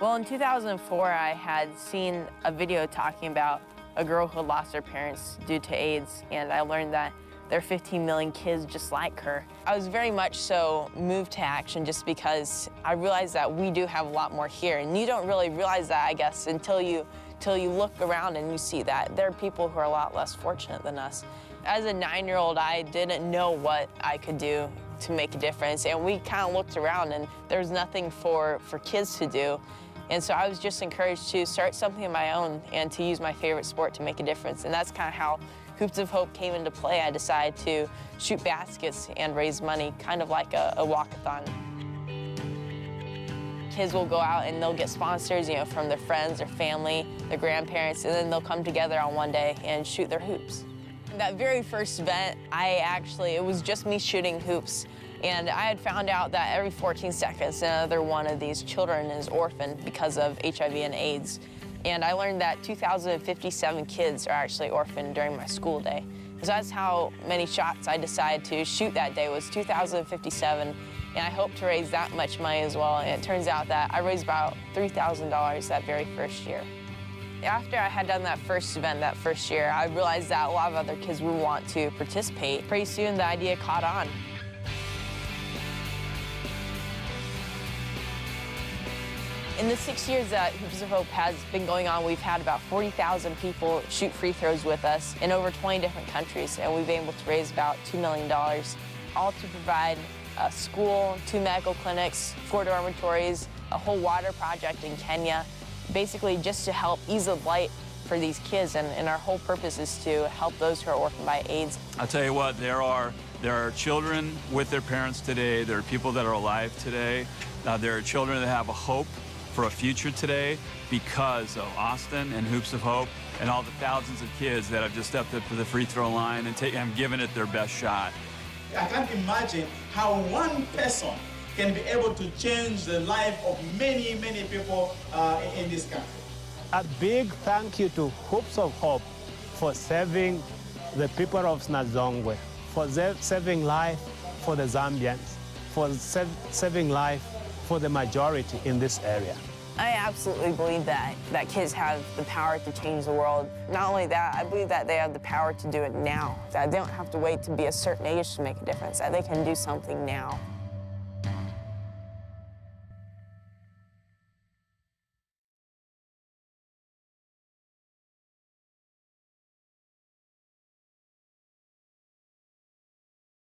Well, in 2004, I had seen a video talking about a girl who lost her parents due to AIDS, and I learned that there are 15 million kids just like her. I was very much so moved to action just because I realized that we do have a lot more here, and you don't really realize that, I guess, until you look around and you see that there are people who are a lot less fortunate than us. As a 9-year-old, I didn't know what I could do to make a difference, and we kind of looked around and there was nothing for kids to do. And so I was just encouraged to start something of my own and to use my favorite sport to make a difference. And that's kind of how Hoops of Hope came into play. I decided to shoot baskets and raise money, kind of like a walkathon. Kids will go out and they'll get sponsors, from their friends, their family, their grandparents, and then they'll come together on one day and shoot their hoops. That very first event, it was just me shooting hoops. And I had found out that every 14 seconds, another one of these children is orphaned because of HIV and AIDS. And I learned that 2,057 kids are actually orphaned during my school day. So that's how many shots I decided to shoot that day, was 2,057. And I hope to raise that much money as well. And it turns out that I raised about $3,000 that very first year. After I had done that first event that first year, I realized that a lot of other kids would want to participate. Pretty soon the idea caught on. In the 6 years that Hoops of Hope has been going on, we've had about 40,000 people shoot free throws with us in over 20 different countries, and we've been able to raise about $2 million, all to provide a school, 2 medical clinics, 4 dormitories, a whole water project in Kenya, basically just to help ease the light for these kids, and our whole purpose is to help those who are orphaned by AIDS. I'll tell you what, there are children with their parents today, there are people that are alive today, there are children that have a hope for a future today because of Austin and Hoops of Hope and all the thousands of kids that have just stepped up to the free throw line and given it their best shot. I can't imagine how one person can be able to change the life of many, many people in this country. A big thank you to Hoops of Hope for saving the people of Snazongwe, for saving life for the Zambians, for saving life for the majority in this area. I absolutely believe that kids have the power to change the world. Not only that, I believe that they have the power to do it now, that they don't have to wait to be a certain age to make a difference, that they can do something now.